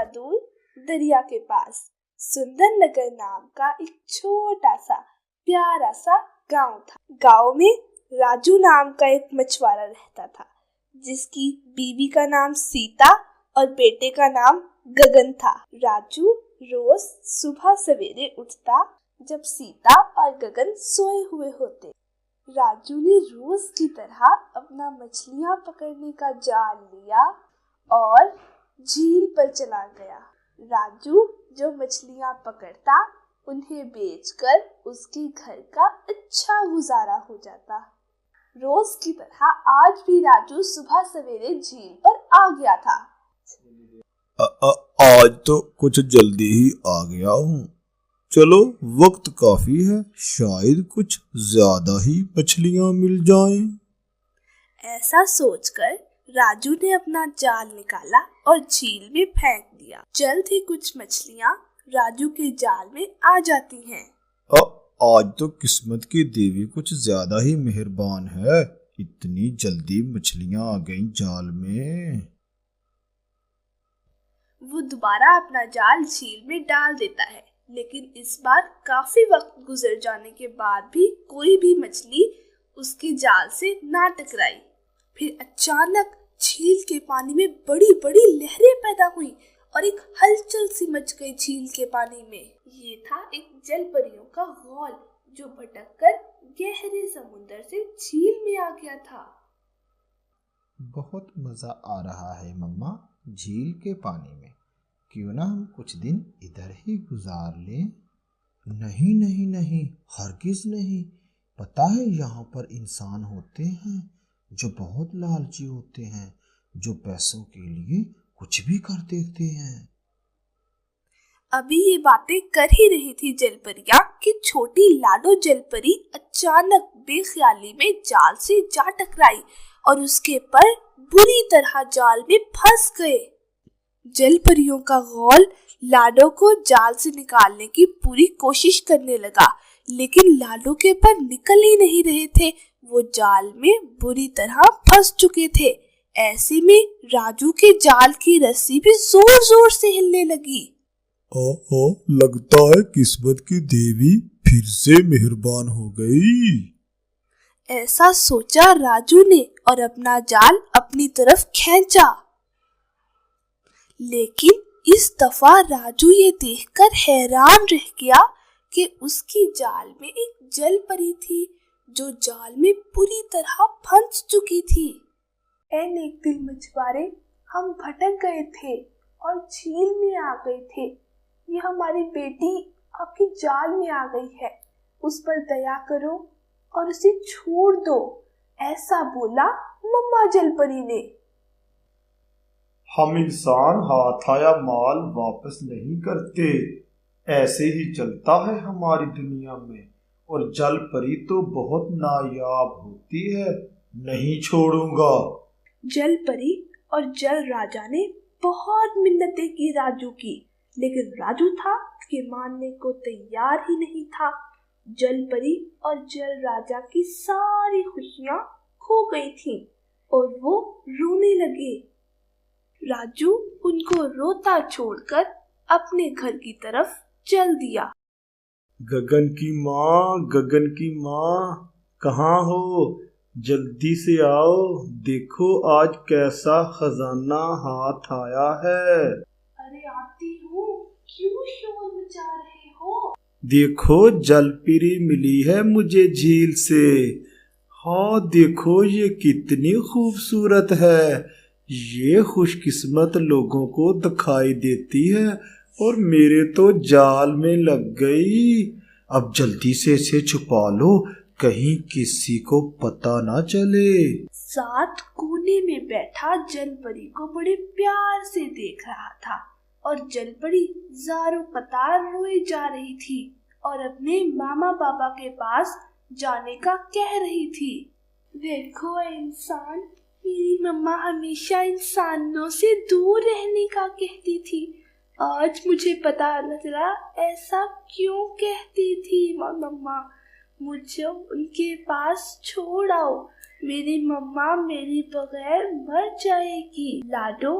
थोड़ा दूर दरिया के पास सुंदर नगर नाम का एक छोटा सा प्यारा सा गांव था। गांव में राजू नाम का एक मछुआरा रहता था, जिसकी बीवी का नाम सीता और बेटे का नाम गगन था। राजू रोज सुबह सवेरे उठता जब सीता और गगन सोए हुए होते। राजू ने रोज की तरह अपना मछलियां पकड़ने का जाल लिया और झील पर चला गया। राजू जो मछलियां पकड़ता उन्हें बेचकर उसके घर का अच्छा गुजारा हो जाता। रोज की तरह आज भी राजू सुबह सवेरे झील पर आ गया था। आज तो कुछ जल्दी ही आ गया हूँ। चलो, वक्त काफी है, शायद कुछ ज्यादा ही मछलियाँ मिल जाएं। ऐसा सोचकर राजू ने अपना जाल निकाला और झील में फेंक दिया। जल्द ही कुछ मछलियाँ राजू के जाल में आ जाती हैं। आज तो किस्मत की देवी कुछ ज्यादा ही मेहरबान है, इतनी जल्दी मछलियाँ आ गईं जाल में। वो दोबारा अपना जाल झील में डाल देता है, लेकिन इस बार काफी वक्त गुजर जाने के बाद भी कोई भी मछली उसके जाल से ना टकराई। फिर अचानक झील के पानी में बड़ी बड़ी लहरें पैदा हुई और एक हलचल सी मच गई झील के पानी में। ये था एक जल परियों का घोल जो भटककर गहरे समुद्र से झील में आ गया था। बहुत मजा आ रहा है मम्मा झील के पानी में। क्यों ना हम कुछ दिन इधर ही गुजार लें? नहीं नहीं नहीं, हरगिज नहीं। पता है यहाँ पर इंसान होते हैं जो बहुत लालची होते हैं, जो पैसों के लिए कुछ भी कर देते हैं। अभी ये बातें कर ही रही थी जलपरियां कि छोटी लाडो जलपरी अचानक बेख्याली में जाल से जा टकराई और उसके पर बुरी तरह जाल में फंस गए। जलपरियों का घोल लाडो को जाल से निकालने की पूरी कोशिश करने लगा, लेकिन लाडो के पर निकल ही नहीं रहे थे। वो जाल में बुरी तरह फंस चुके थे। ऐसे में राजू के जाल की रस्सी भी जोर जोर से हिलने लगी। लगता है किस्मत की देवी फिर से मेहरबान हो गई। ऐसा सोचा राजू ने और अपना जाल अपनी तरफ खींचा। लेकिन इस दफा राजू ये देखकर हैरान रह गया कि उसकी जाल में एक जल परी थी जो जाल में पूरी तरह फंस चुकी थी। ऐ नेक दिल मछुआरे, हम भटक गए थे और झील में आ गए थे। ये हमारी बेटी आपकी जाल में आ गई है, उस पर दया करो और उसे छोड़ दो, ऐसा बोला मम्मा जलपरी ने। हम इंसान हाथ आया माल वापस नहीं करते, ऐसे ही चलता है हमारी दुनिया में। और जल परी तो बहुत नायाब होती है, नहीं छोड़ूंगा। जल परी और जल राजा ने बहुत मिन्नतें की राजू की, लेकिन राजू था कि मानने को तैयार ही नहीं था। जल परी और जल राजा की सारी खुशियां खो गई थीं और वो रोने लगे। राजू उनको रोता छोड़कर अपने घर की तरफ चल दिया। गगन की माँ कहाँ हो? जल्दी से आओ, देखो आज कैसा खजाना हाथ आया है। अरे आती हूँ, क्यों शोर मचा रहे हो? देखो जलपरी मिली है मुझे झील से। हाँ देखो ये कितनी खूबसूरत है। ये खुशकिस्मत लोगों को दिखाई देती है और मेरे तो जाल में लग गई। अब जल्दी से इसे छुपा लो, कहीं किसी को पता ना चले। साथ कोने में बैठा जलपरी को बड़े प्यार से देख रहा था और जलपरी ज़ारों कतार रोए जा रही थी और अपने मामा पापा के पास जाने का कह रही थी। देखो इंसान, मेरी मम्मा हमेशा इंसानों से दूर रहने का कहती थी। आज मुझे पता चला ऐसा क्यों कहती थी मम्मा। मुझे उनके पास छोड़ आओ, मेरी मम्मा मेरी बगैर मर जाएगी। लाडो,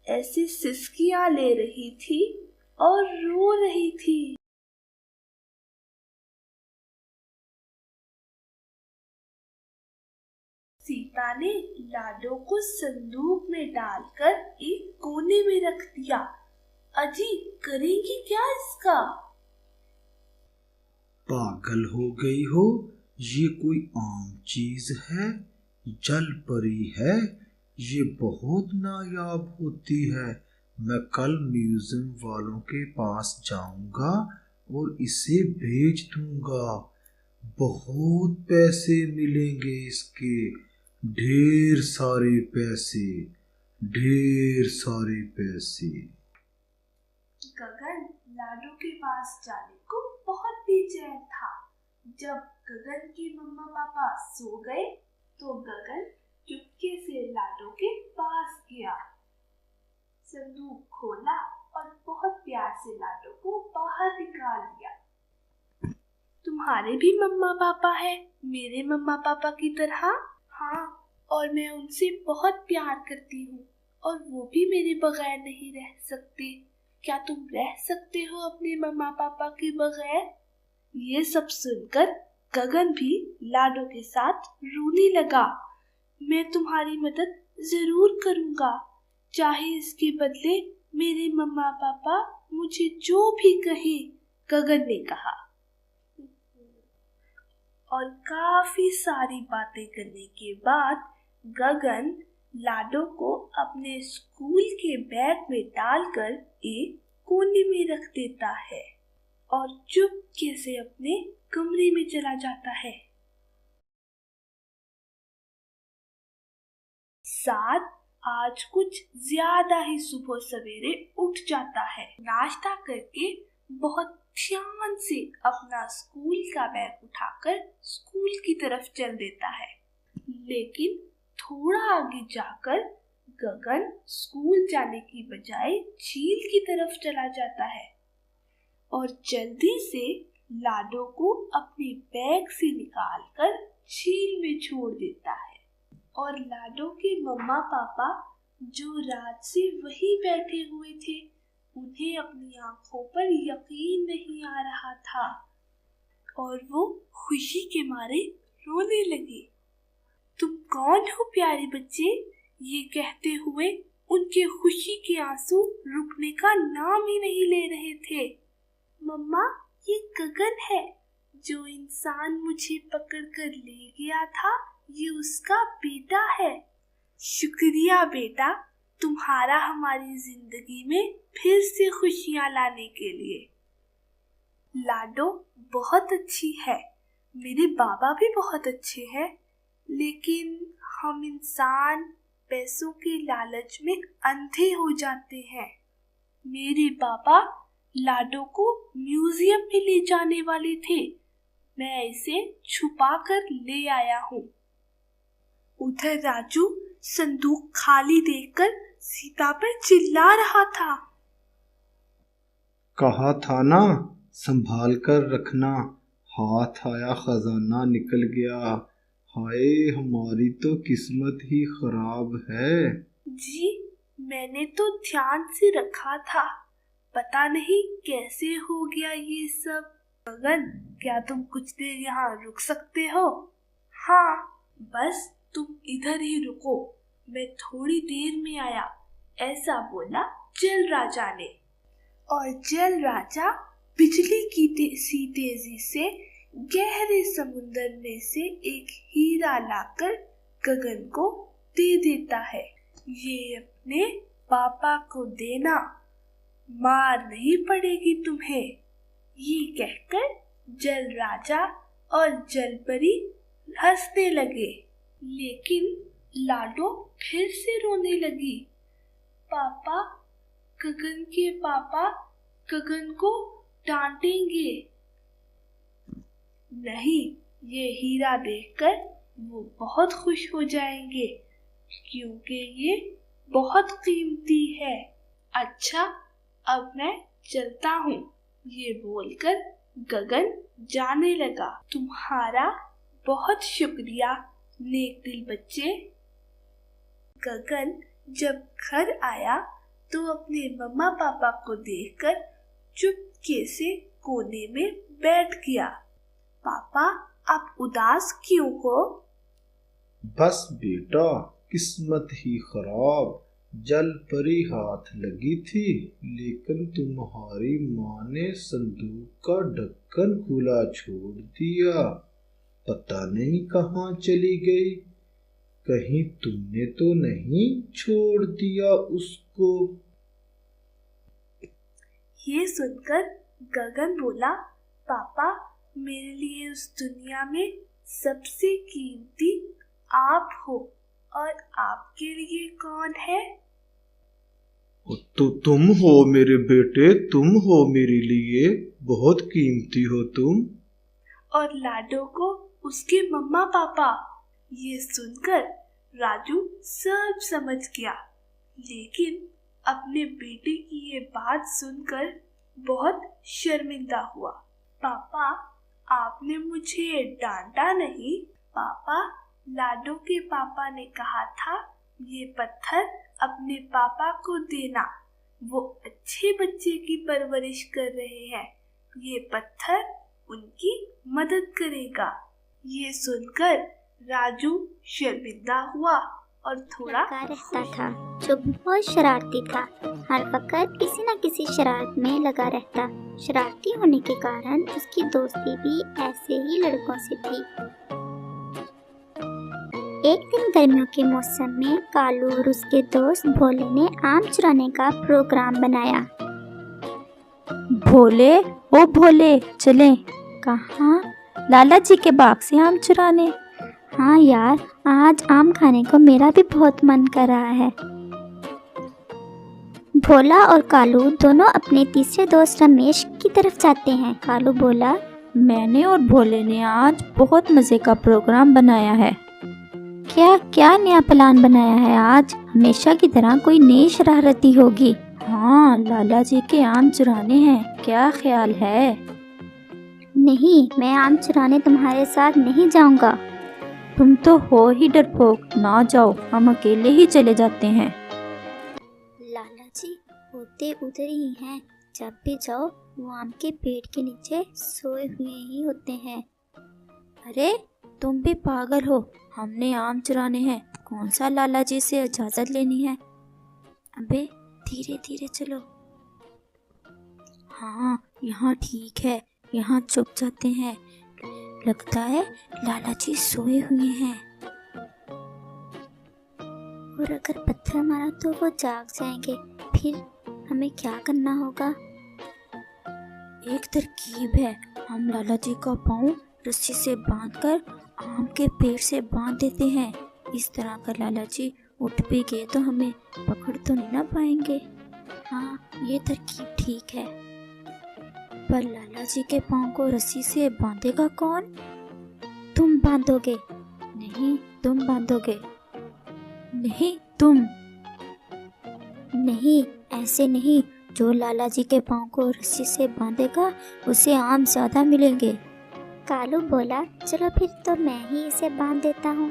ऐसी सिसकियां ले रही थी और रो रही थी। सीता ने लाडो को संदूक में डालकर एक कोने में रख दिया। अजी, करेंगी क्या इसका? पागल हो गई हो, ये कोई आम चीज है? जल परी है, ये बहुत नायाब होती है। मैं कल म्यूजियम वालों के पास जाऊंगा और इसे बेच दूंगा। बहुत पैसे मिलेंगे इसके, ढेर सारे पैसे, ढेर सारे पैसे। गगन लाडो के पास जाने को बहुत बेचैन था। जब गगन के मम्मा पापा सो गए तो गगन चुपके से लाडो के पास गया, संदूक खोला और बहुत प्यार से लाडो को बाहर निकाल दिया। तुम्हारे भी मम्मा पापा है मेरे मम्मा पापा की तरह? हाँ, और मैं उनसे बहुत प्यार करती हूँ और वो भी मेरे बगैर नहीं रह सकते। क्या तुम रह सकते हो अपने मम्मा पापा के बगैर? ये सब सुनकर गगन भी लाडो के साथ रोने लगा। मैं तुम्हारी मदद जरूर करूँगा, चाहे इसके बदले मेरे मम्मा पापा मुझे जो भी कहे, गगन ने कहा। और काफी सारी बातें करने के बाद गगन लाडो को अपने स्कूल के बैग में डालकर एक कोने में रख देता है और चुपके से अपने कमरे में चला जाता है। साथ आज कुछ ज्यादा ही सुबह सवेरे उठ जाता है। नाश्ता करके बहुत ध्यान से अपना स्कूल का बैग उठाकर स्कूल की तरफ चल देता है। लेकिन थोड़ा आगे जाकर गगन स्कूल जाने की बजाय झील की तरफ चला जाता है और जल्दी से लाडो को अपने बैग से निकालकर झील में छोड़ देता है। और लाडो के मम्मा पापा जो रात से वहीं बैठे हुए थे, उन्हें अपनी आंखों पर यकीन नहीं आ रहा था और वो खुशी के मारे रोने लगे। तुम कौन हो प्यारे बच्चे? ये कहते हुए उनके खुशी के आंसू रुकने का नाम ही नहीं ले रहे थे। मम्मा, ये गगन है, जो इंसान मुझे पकड़कर ले गया था, ये उसका बेटा है। शुक्रिया बेटा, तुम्हारा हमारी जिंदगी में फिर से खुशियां लाने के लिए। लाडो बहुत अच्छी है, मेरे बाबा भी बहुत अच्छे हैं, लेकिन हम इंसान पैसों के लालच में अंधे हो जाते हैं। मेरे पापा लाडो को म्यूजियम में ले जाने वाले थे, मैं इसे छुपा कर ले आया हूँ। उधर राजू संदूक खाली देखकर सीता पर चिल्ला रहा था। कहा था ना, संभाल कर रखना, हाथ आया खजाना निकल गया। हाय, हमारी तो किस्मत ही खराब है। जी, मैंने तो ध्यान से रखा था, पता नहीं कैसे हो गया ये सब। गगन, क्या तुम कुछ देर यहाँ रुक सकते हो? हाँ, बस तुम इधर ही रुको, मैं थोड़ी देर में आया, ऐसा बोला जल राजा ने। और जल राजा बिजली की सी तेजी से गहरे समुद्र में से एक हीरा लाकर गगन को दे देता है। ये अपने पापा को देना, मार नहीं पड़ेगी तुम्हें। ये कहकर जल राजा और जल परी हंसने लगे, लेकिन लाडो फिर से रोने लगी। पापा, गगन के पापा गगन को डांटेंगे। नहीं, ये हीरा देखकर वो बहुत खुश हो जाएंगे, क्योंकि ये बहुत कीमती है। अच्छा, अब मैं चलता हूँ, ये बोलकर गगन जाने लगा। तुम्हारा बहुत शुक्रिया नेक दिल बच्चे। गगन जब घर आया तो अपने मम्मा पापा को देखकर चुपके से कोने में बैठ गया। पापा, आप उदास क्यों हो? बस बेटा, किस्मत ही खराब। जल परी हाथ लगी थी, लेकिन तुम्हारी माँ ने संदूक का ढक्कन खुला छोड़ दिया। पता नहीं कहाँ चली गई। कहीं तुमने तो नहीं छोड़ दिया उसको? ये सुनकर गगन बोला, पापा, मेरे लिए उस दुनिया में सबसे कीमती आप हो, और आपके लिए कौन है? तो तुम हो मेरे बेटे, तुम हो मेरे लिए, बहुत कीमती हो तुम। और लाडो को उसके मम्मा पापा। ये सुनकर राजू सब समझ गया, लेकिन अपने बेटे की ये बात सुनकर बहुत शर्मिंदा हुआ। पापा, आपने मुझे डांटा नहीं? पापा, लाडो के पापा ने कहा था ये पत्थर अपने पापा को देना, वो अच्छे बच्चे की परवरिश कर रहे हैं, ये पत्थर उनकी मदद करेगा। ये सुनकर राजू शर्मिंदा हुआ और थोड़ा लगा रहता था, जो बहुत शरारती था। हर वक्त किसी न किसी शरारत में लगा रहता। शरारती होने के कारण उसकी दोस्ती भी ऐसे ही लड़कों से थी। एक दिन गर्मियों के मौसम में कालू और उसके दोस्त भोले ने आम चुराने का प्रोग्राम बनाया। भोले, ओ भोले, चलें। कहाँ? लाला जी के बाग से आम चुराने। हाँ यार, आज आम खाने को मेरा भी बहुत मन कर रहा है। भोला और कालू दोनों अपने तीसरे दोस्त रमेश की तरफ जाते हैं। कालू बोला, मैंने और भोले ने आज बहुत मज़े का प्रोग्राम बनाया है। क्या क्या नया प्लान बनाया है आज? हमेशा की तरह कोई नई शरारती होगी। हाँ, लाला जी के आम चुराने हैं, क्या ख्याल है? नहीं, मैं आम चुराने तुम्हारे साथ नहीं जाऊंगा। तुम तो हो ही डरपोक, ना जाओ, हम अकेले ही चले जाते हैं। लाला जी होते उधर ही हैं, जब भी जाओ वो आम के पेड़ के नीचे सोए हुए ही होते हैं। अरे तुम भी पागल हो, हमने आम चुराने हैं, कौन सा लाला जी से इजाजत लेनी है? अबे धीरे धीरे चलो। हाँ, यहाँ ठीक है, यहाँ छुप जाते हैं, लगता है लाला जी सोए हुए हैं। और अगर पत्थर मारा तो वो जाग जाएंगे, फिर हमें क्या करना होगा? एक तरकीब है, हम लाला जी का पाँव रस्सी से बांधकर आम के पेड़ से बांध देते हैं। इस तरह कर लाला जी उठ भी गए तो हमें पकड़ तो नहीं ना पाएंगे। हाँ, ये तरकीब ठीक है। पर लाला जी के पाँव को रस्सी से बांधेगा कौन? तुम बांधोगे? नहीं, तुम बांधोगे। नहीं, तुम। नहीं, ऐसे नहीं। जो लाला जी के पाँव को रस्सी से बांधेगा उसे आम ज्यादा मिलेंगे। कालू बोला, चलो फिर तो मैं ही इसे बांध देता हूँ।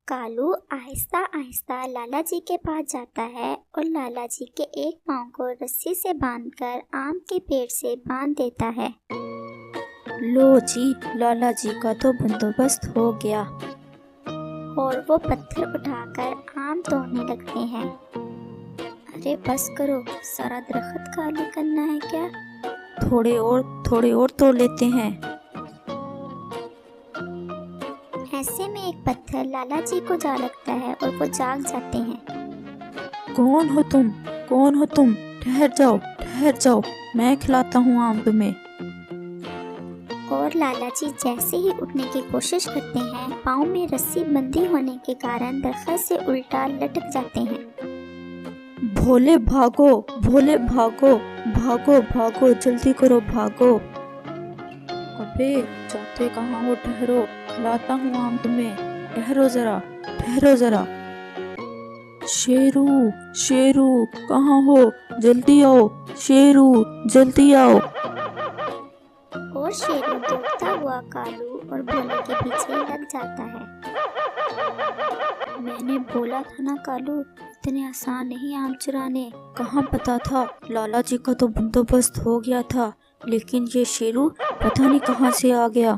कालू आहिस्ता आहिस्ता लाला जी के पास जाता है और लाला जी के एक पाँव को रस्सी से बांधकर आम के पेड़ से बांध देता है। लो जी, लाला जी का तो बंदोबस्त हो गया। और वो पत्थर उठाकर आम तोड़ने लगते हैं। अरे बस करो, सारा दरख्त खाली करना है क्या? थोड़े और तोड़ लेते हैं। ऐसे में एक पत्थर लाला जी को जा लगता है और वो जाग जाते हैं। कौन हो तुम? कौन हो तुम? ठहर जाओ, मैं खिलाता हूँ आम तुम्हें। और लाला जी जैसे ही उठने की कोशिश करते हैं, पाँव में रस्सी बंधी होने के कारण दरख्त से उल्टा लटक जाते हैं। भोले भागो, भागो, जल्दी करो, भागो। अबे जाते कहाँ हो? ठहरो, खिलाता हूँ आम तुम्हें, ठहरो जरा। शेरू कहाँ हो? जल्दी आओ, शेरू जल्दी आओ। और शेरू दौड़ता हुआ कालू और भोले के पीछे लग जाता है। मैंने बोला था ना कालू, इतने आसान नहीं आम चुराने। कहाँ पता था, लाला जी का तो बंदोबस्त हो गया था, लेकिन ये शेरू पता नहीं कहाँ से आ गया।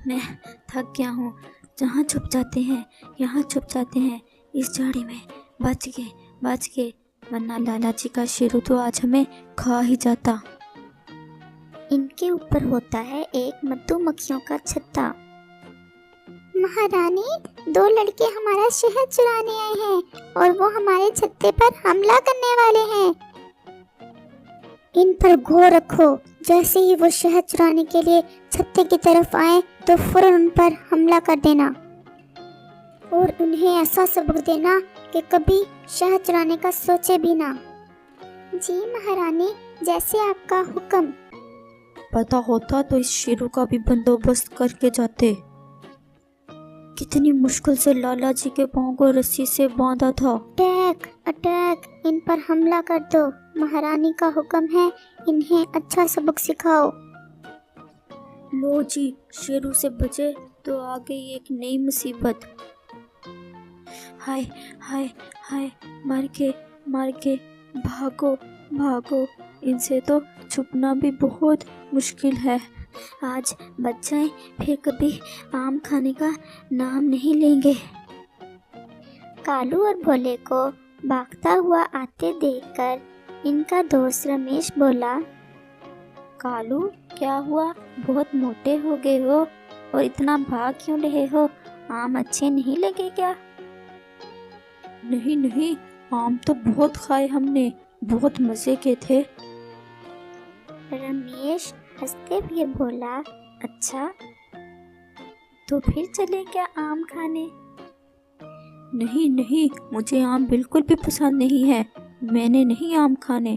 मैं थक गया हूँ। जहाँ छुप जाते हैं, यहाँ छुप जाते हैं, इस झाड़ी में। बच गए, वरना लाला जी का शेरू तो आज हमें खा ही जाता। इनके ऊपर होता है एक मधुमक्खियों का छत्ता। महारानी, 2 लड़के हमारा शहद चुराने आए हैं और वो हमारे छत्ते पर हमला करने वाले हैं। इन पर गौर रखो, जैसे ही वो शहद चुराने के लिए छत्ते की तरफ आए तो फौरन उन पर हमला कर देना और उन्हें ऐसा सबक देना कि कभी शहद चुराने का सोचे भी ना। जी महारानी, जैसे आपका हुक्म। पता होता तो इस शेरू का भी बंदोबस्त करके जाते। कितनी मुश्किल से लाला जी के पाँव को रस्सी से बांधा था। अटैक, इन पर हमला कर दो। महारानी का हुक्म है, इन्हें अच्छा सबक सिखाओ। लो जी, शेरू से बचे तो आ गई एक नई मुसीबत। हाय, मर के भागो, इनसे तो छुपना भी बहुत मुश्किल है। आज बच जाएं, फिर कभी आम खाने का नाम नहीं लेंगे। कालू और भोले को भागता हुआ आते देखकर इनका दोस्त रमेश बोला, कालू, क्या हुआ? बहुत मोटे हो गए हो और इतना भाग क्यों रहे हो? आम अच्छे नहीं लगे क्या? नहीं, आम तो बहुत खाए हमने, बहुत मजे के थे। रमेश हंसते हुए बोला, अच्छा तो फिर चले क्या आम खाने? नहीं, मुझे आम बिल्कुल भी पसंद नहीं है। मैंने नहीं आम खाने।